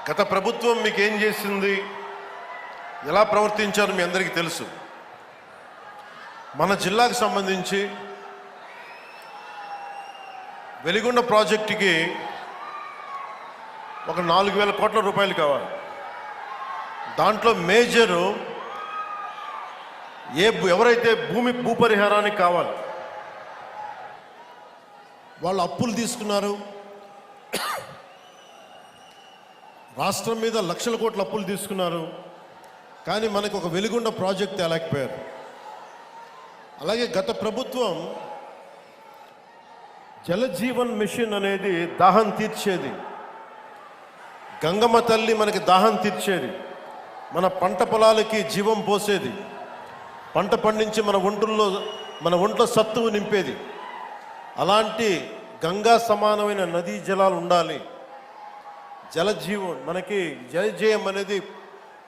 గత ప్రభుత్వం మీకు ఏం చేసింది, ఎలా ప్రవర్తించారో మీ అందరికీ తెలుసు. మన జిల్లాకు సంబంధించి వెలిగొండ ప్రాజెక్టుకి ఒక 4,000 కోట్ల రూపాయలు కావాలి. దాంట్లో మేజరు ఎవరైతే భూపరిహారానికి కావాలి వాళ్ళు అప్పులు తీసుకున్నారు. రాష్ట్రం మీద లక్షల కోట్ల అప్పులు తీసుకున్నారు. కానీ మనకు ఒక వెలిగొండ ప్రాజెక్ట్ తేలేకపోయారు. అలాగే గత ప్రభుత్వం జలజీవన్ మిషన్ అనేది దాహం తీర్చేది. గంగమ్మ తల్లి మనకి దాహం తీర్చేది, మన పంట పొలాలకి జీవం పోసేది, పంట పండించి మన ఒంట్లో సత్తువు నింపేది. అలాంటి గంగా సమానమైన నదీ జలాలు ఉండాలి. జలజీవన్ మనకి జలజయం అనేది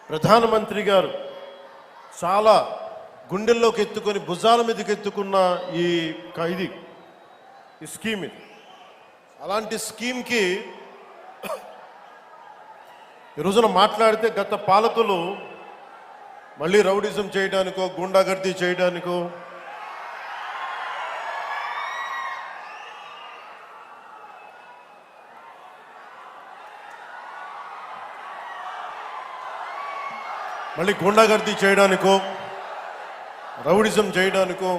ప్రధానమంత్రి గారు చాలా గుండెల్లోకి ఎత్తుకొని భుజాల మీదకి ఎత్తుకున్న ఈ స్కీమ్ ఇది. అలాంటి స్కీమ్కి ఈ రోజున మాట్లాడితే గత పాలకులు మళ్ళీ రౌడిజం చేయడానికో గుండాగర్దీ చేయడానికో రౌడిజం చేయడానికో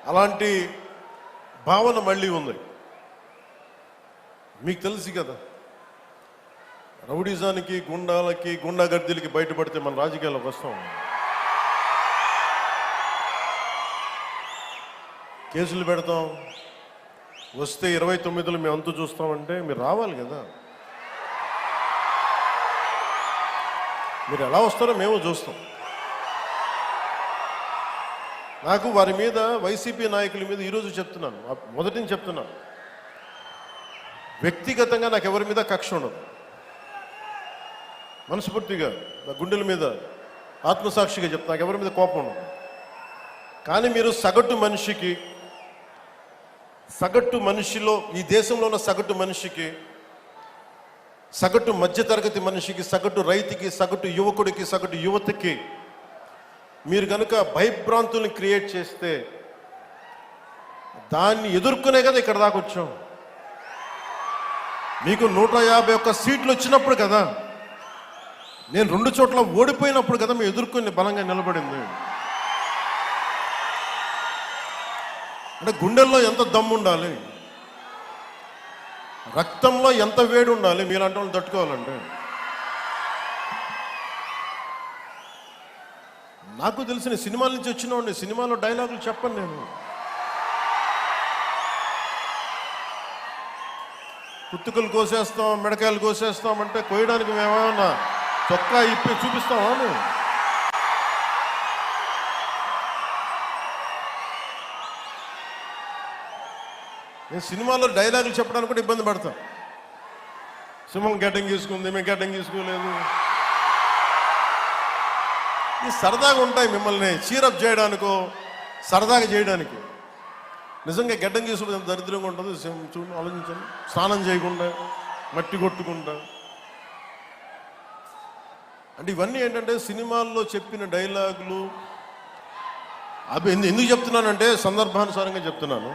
అలాంటి భావన మళ్ళీ ఉంది. మీకు తెలుసు కదా, రౌడిజానికి గుండాగర్దీలకి బయటపడితే మన రాజకీయాల్లోకి వస్తాం. కేసులు పెడతాం, వస్తే 29లో మేము అంతు చూస్తామంటే మీరు రావాలి కదా. మీరు ఎలా వస్తారో మేము చూస్తాం. నాకు వారి మీద, వైసీపీ నాయకుల మీద ఈరోజు చెప్తున్నాను, మొదటి నుంచి చెప్తున్నాను, వ్యక్తిగతంగా నాకు ఎవరి మీద కక్ష ఉండదు. మనస్ఫూర్తిగా నా గుండెల మీద ఆత్మసాక్షిగా చెప్తా, నాకు ఎవరి మీద కోపం ఉండదు. కానీ మీరు సగటు మనిషిలో, ఈ దేశంలో ఉన్న సగటు మనిషికి, సగటు మధ్యతరగతి మనిషికి, సగటు రైతుకి, సగటు యువకుడికి, సగటు యువతకి మీరు కనుక భయభ్రాంతుల్ని క్రియేట్ చేస్తే దాన్ని ఎదుర్కొనే కదా ఇక్కడ దాకా వచ్చాం. మీకు 151 సీట్లు వచ్చినప్పుడు కదా, నేను 2 చోట్ల ఓడిపోయినప్పుడు కదా మేము ఎదుర్కొని బలంగా నిలబడింది. అంటే గుండెల్లో ఎంత దమ్ము ఉండాలి, రక్తంలో ఎంత వేడి ఉండాలి మీలాంటి వాళ్ళు తట్టుకోవాలంటే. నాకు తెలిసిన సినిమాల నుంచి వచ్చిన సినిమాలో డైలాగులు చెప్పను నేను. పుత్తుకలు కోసేస్తాం, మిడకాయలు కోసేస్తాం అంటే కోయడానికి మేమేమన్నా చొక్కా ఇప్పి చూపిస్తామా? నేను సినిమాలో డైలాగులు చెప్పడానికి కూడా ఇబ్బంది పడతాం. సింహం గడ్డం గీసుకుంది, మేము గడ్డం గీసుకోలేదు. ఇది సరదాగా ఉంటాయి, మిమ్మల్ని చీరప్ చేయడానికో సరదాగా చేయడానికి. నిజంగా గడ్డం గీసుకుంటే దరిద్రంగా ఉంటుంది. చూడండి, ఆలోచించండి. స్నానం చేయకుండా, మట్టి కొట్టుకుంటా, అంటే ఇవన్నీ ఏంటంటే సినిమాల్లో చెప్పిన డైలాగులు. అవి ఎందుకు చెప్తున్నానంటే సందర్భానుసారంగా చెప్తున్నాను.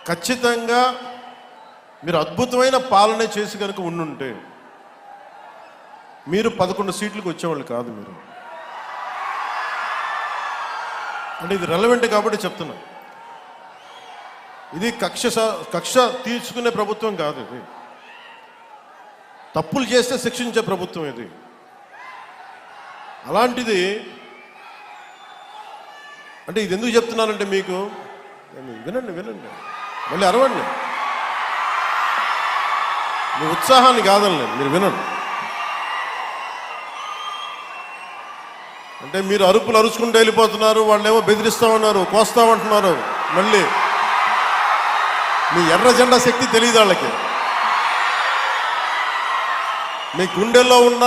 ఖచ్చితంగా మీరు అద్భుతమైన పాలన చేసి కనుక ఉండుంటే మీరు 11 సీట్లకు వచ్చేవాళ్ళు కాదు. మీరు అంటే ఇది రెలవెంట్ కాబట్టి చెప్తున్నా. ఇది కక్ష తీర్చుకునే ప్రభుత్వం కాదు. ఇది తప్పులు చేస్తే శిక్షించే ప్రభుత్వం ఇది. అలాంటిది అంటే ఇది ఎందుకు చెప్తున్నానంటే మీకు వినండి, మళ్ళీ అరవండి. మీ ఉత్సాహాన్ని కాదండి, మీరు వినండి. అంటే మీరు అరుపులు అరుచుకుంటూ వెళ్ళిపోతున్నారు, వాళ్ళేమో బెదిరిస్తామన్నారు, కోస్తామంటున్నారు. మళ్ళీ మీ ఎర్ర జెండా శక్తి తెలియదు వాళ్ళకి. మీ గుండెల్లో ఉన్న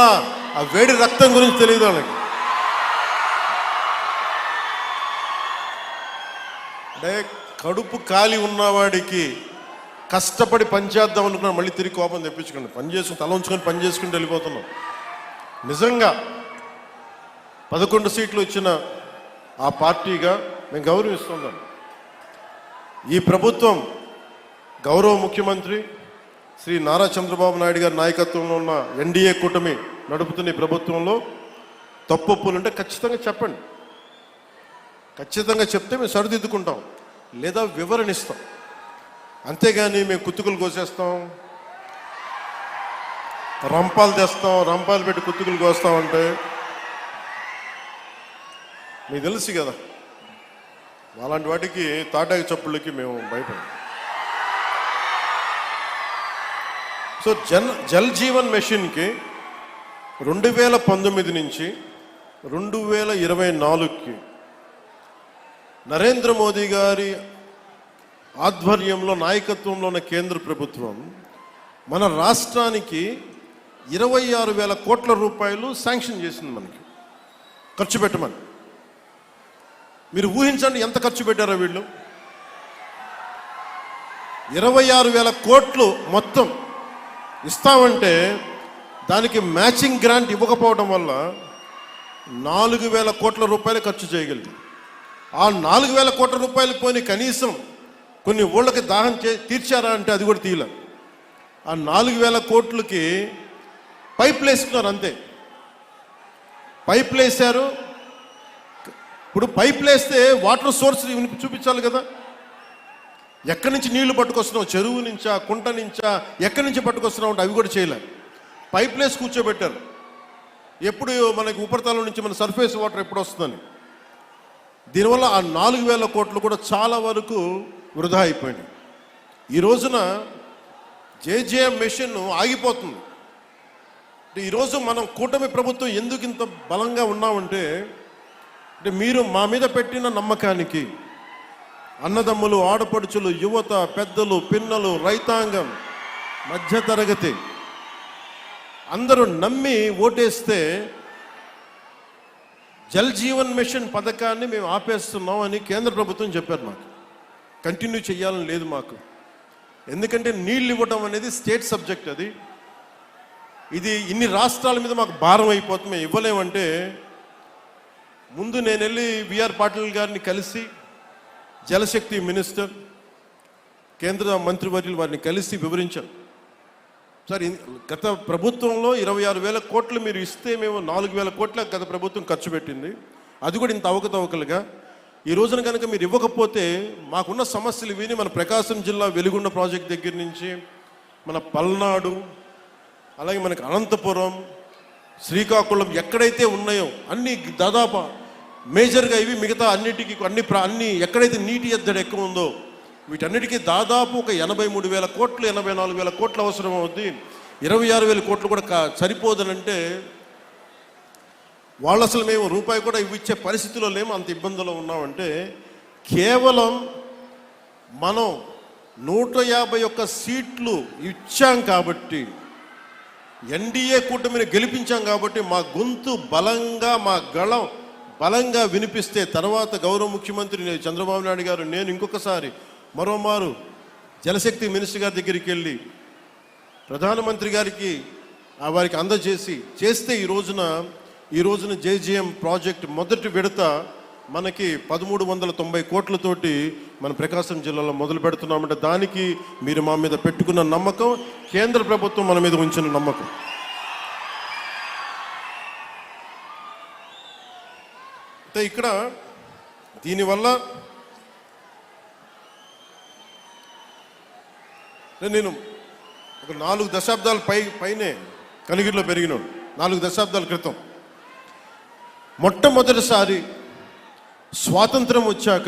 ఆ వేడి రక్తం గురించి తెలియదు వాళ్ళకి. అంటే కడుపు కాలి ఉన్నవాడికి కష్టపడి పని చేద్దాం అనుకున్నాను, మళ్ళీ తిరిగి కోపం తెప్పించుకోండి. పని చేసుకుని తల ఉంచుకొని పని చేసుకుంటూ వెళ్ళిపోతున్నాం. నిజంగా 11 సీట్లు ఇచ్చిన ఆ పార్టీగా మేము గౌరవిస్తున్నాం. ఈ ప్రభుత్వం గౌరవ ముఖ్యమంత్రి శ్రీ నారా చంద్రబాబు నాయుడు గారి నాయకత్వంలో ఉన్న ఎన్డీఏ కూటమి నడుపుతున్న ఈ ప్రభుత్వంలో తప్పులుంటే ఖచ్చితంగా చెప్పండి. ఖచ్చితంగా చెప్తే మేము సరిదిద్దుకుంటాం, లేదా వివరణ ఇస్తాం. అంతేగాని మేము కుత్తుకులు కోసేస్తాం, రంపాలు తెస్తాం, రంపాలు పెట్టి కుత్తుకులు కోస్తామంటే మీకు తెలుసు కదా, అలాంటి వాటికి తాటాకి చప్పుళ్ళకి మేము భయపడం. సో జల్ జీవన్ మిషన్కి 2019 నుంచి 2024కి నరేంద్ర మోదీ గారి ఆధ్వర్యంలో నాయకత్వంలో ఉన్న కేంద్ర ప్రభుత్వం మన రాష్ట్రానికి 26,000 కోట్ల రూపాయలు శాంక్షన్ చేసింది, మనకి ఖర్చు పెట్టమని. మీరు ఊహించండి ఎంత ఖర్చు పెట్టారో వీళ్ళు. 26,000 కోట్లు మొత్తం ఇస్తామంటే దానికి మ్యాచింగ్ గ్రాంట్ ఇవ్వకపోవడం వల్ల 4,000 కోట్ల రూపాయలు ఖర్చు చేయగలిగింది. ఆ 4,000 కోట్ల రూపాయలు పోని కనీసం కొన్ని ఊళ్ళకి దాహం తీర్చారా అంటే అది కూడా తీయలే. ఆ 4,000 కోట్లకి పైపులు వేసుకున్నారు, అంతే. పైపులు వేశారు. ఇప్పుడు పైపులు వేస్తే వాటర్ సోర్స్ చూపించాలి కదా. ఎక్కడి నుంచి నీళ్లు పట్టుకొస్తున్నావు, చెరువు నుంచా, కుంట నుంచా, ఎక్కడి నుంచి పట్టుకొస్తున్నావు అంటే అవి కూడా చేయలే. పైప్ లేసి కూర్చోబెట్టారు. ఎప్పుడు మనకి ఉపరితలం నుంచి మన సర్ఫేస్ వాటర్ ఎప్పుడు వస్తుందని. దీనివల్ల ఆ 4,000 కోట్లు కూడా చాలా వరకు వృధా అయిపోయింది. ఈ రోజున జేజేఎం మిషన్ ఆగిపోతుంది. ఈరోజు మనం కూటమి ప్రభుత్వం ఎందుకు ఇంత బలంగా ఉన్నామంటే మీరు మా మీద పెట్టిన నమ్మకానికి అన్నదమ్ములు, ఆడపడుచులు, యువత, పెద్దలు, పిన్నలు, రైతాంగం, మధ్యతరగతి అందరూ నమ్మి ఓటేస్తే జల్ జీవన్ మిషన్ పథకాన్ని మేము ఆపేస్తున్నాం అని కేంద్ర ప్రభుత్వం చెప్పారు. మాకు కంటిన్యూ చేయాలని లేదు మాకు. ఎందుకంటే నీళ్ళు ఇవ్వడం అనేది స్టేట్ సబ్జెక్ట్. ఇది ఇన్ని రాష్ట్రాల మీద మాకు భారం అయిపోతుంది, మేము ఇవ్వలేమంటే ముందు నేను వెళ్ళి విఆర్ పాటిల్ గారిని కలిసి, జలశక్తి మినిస్టర్, కేంద్ర మంత్రివర్యులు వారిని కలిసి వివరించారు. సార్, గత ప్రభుత్వంలో 26,000 కోట్లు మీరు ఇస్తే మేము 4,000 కోట్ల గత ప్రభుత్వం ఖర్చు పెట్టింది, అది కూడా ఇంత అవకతవకలుగా. ఈ రోజున కనుక మీరు ఇవ్వకపోతే మాకున్న సమస్యలు విని మన ప్రకాశం జిల్లా వెలుగొండ ప్రాజెక్ట్ దగ్గర నుంచి మన పల్నాడు, అలాగే మనకి అనంతపురం, శ్రీకాకుళం ఎక్కడైతే ఉన్నాయో అన్ని దాదాపు మేజర్గా ఇవి, మిగతా అన్నిటికీ అన్ని ఎక్కడైతే నీటి ఎద్దడి ఎక్కువ ఉందో వీటన్నిటికీ దాదాపు ఒక 83,000 కోట్లు, 84,000 కోట్లు అవసరం అవుద్ది. 26,000 కోట్లు కూడా సరిపోదనంటే వాళ్ళు అసలు మేము రూపాయి కూడా ఇచ్చే పరిస్థితిలో లేము, అంత ఇబ్బందుల్లో ఉన్నామంటే కేవలం మనం 151 సీట్లు ఇచ్చాం కాబట్టి, ఎన్డీఏ కూటమిని గెలిపించాం కాబట్టి మా గొంతు బలంగా, మా గళం బలంగా వినిపిస్తే తర్వాత గౌరవ ముఖ్యమంత్రి చంద్రబాబు నాయుడు గారు, నేను ఇంకొకసారి మరోమారు జలశక్తి మినిస్టర్ గారి దగ్గరికి వెళ్ళి ప్రధానమంత్రి గారికి వారికి అందజేసి చేస్తే ఈ రోజున జేజేఎం ప్రాజెక్ట్ మొదటి విడత మనకి 1,390 కోట్లతోటి మన ప్రకాశం జిల్లాలో మొదలు పెడుతున్నామంటే దానికి మీరు మా మీద పెట్టుకున్న నమ్మకం, కేంద్ర ప్రభుత్వం మన మీద ఉంచిన నమ్మకం. ఇక్కడ దీనివల్ల నేను ఒక 4 దశాబ్దాల పైనే కనిగిరిలో పెరిగినాడు. 4 దశాబ్దాల క్రితం మొట్టమొదటిసారి స్వాతంత్రం వచ్చాక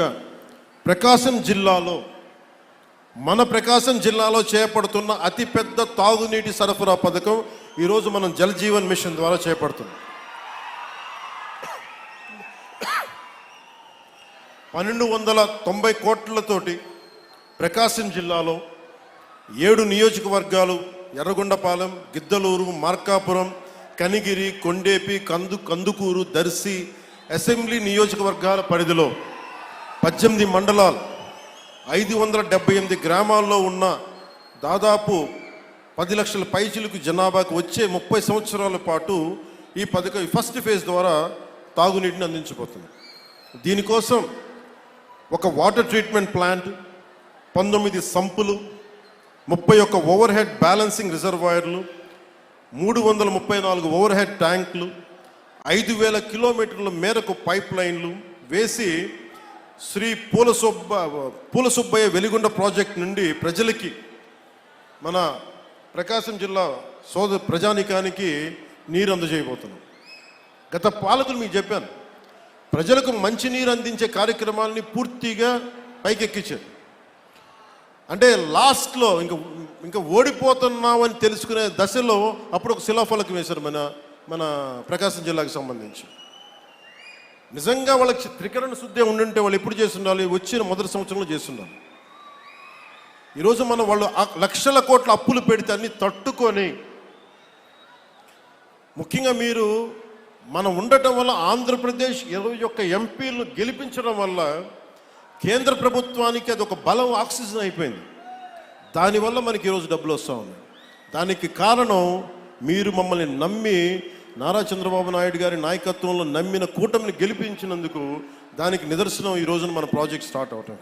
మన ప్రకాశం జిల్లాలో చేపడుతున్న అతిపెద్ద తాగునీటి సరఫరా పథకం ఈరోజు మనం జల్ జీవన్ మిషన్ ద్వారా చేపడుతున్నాం. 1,290 కోట్లతోటి ప్రకాశం జిల్లాలో 7 నియోజకవర్గాలు, ఎర్రగొండపాలెం, గిద్దలూరు, మార్కాపురం, కనిగిరి, కొండేపి, కందుకూరు, దర్శి అసెంబ్లీ నియోజకవర్గాల పరిధిలో 18 మండలాలు, 578 గ్రామాల్లో ఉన్న దాదాపు 10 లక్షల పైచిలకు జనాభాకు వచ్చే 30 సంవత్సరాల పాటు ఈ పథకం ఫస్ట్ ఫేజ్ ద్వారా తాగునీటిని అందించబోతుంది. దీనికోసం ఒక water treatment plant, 19 సంపులు, 31 over head balancing రిజర్వాయర్లు, 334 ఓవర్ హెడ్ ట్యాంకులు, 5,000 కిలోమీటర్ల మేరకు పైప్ లైన్లు వేసి శ్రీ పూలసుబ్బయ్య వెలిగొండ ప్రాజెక్ట్ నుండి ప్రజలకి, మన ప్రకాశం జిల్లా ప్రజానికానికి నీరు అందజేయబోతున్నాం. గత పాలకులు మీకు చెప్పాను, ప్రజలకు మంచి నీరు అందించే కార్యక్రమాలని పూర్తిగా పైకెక్కించారు. అంటే లాస్ట్లో ఇంకా ఓడిపోతున్నామని తెలుసుకునే దశలో అప్పుడు ఒక శిలాఫలకం వేశారు మన ప్రకాశం జిల్లాకు సంబంధించి. నిజంగా వాళ్ళకి త్రికరణ శుద్ధి ఉండుంటే వాళ్ళు ఎప్పుడు చేస్తుండాలి? వచ్చిన మొదటి సంవత్సరంలో చేస్తుండాలి. ఈరోజు వాళ్ళు లక్షల కోట్ల అప్పులు పెడితే అన్ని తట్టుకొని, ముఖ్యంగా మీరు మనం ఉండటం వల్ల ఆంధ్రప్రదేశ్ 21 ఎంపీలను గెలిపించడం వల్ల కేంద్ర ప్రభుత్వానికి అది ఒక బలం, ఆక్సిజన్ అయిపోయింది. దానివల్ల మనకి ఈరోజు డబ్బులు వస్తూ ఉన్నాయి. దానికి కారణం మీరు మమ్మల్ని నమ్మి, నారా చంద్రబాబు నాయుడు గారి నాయకత్వంలో నమ్మిన కూటమిని గెలిపించినందుకు. దానికి నిదర్శనం ఈ రోజున మన ప్రాజెక్ట్ స్టార్ట్ అవటం.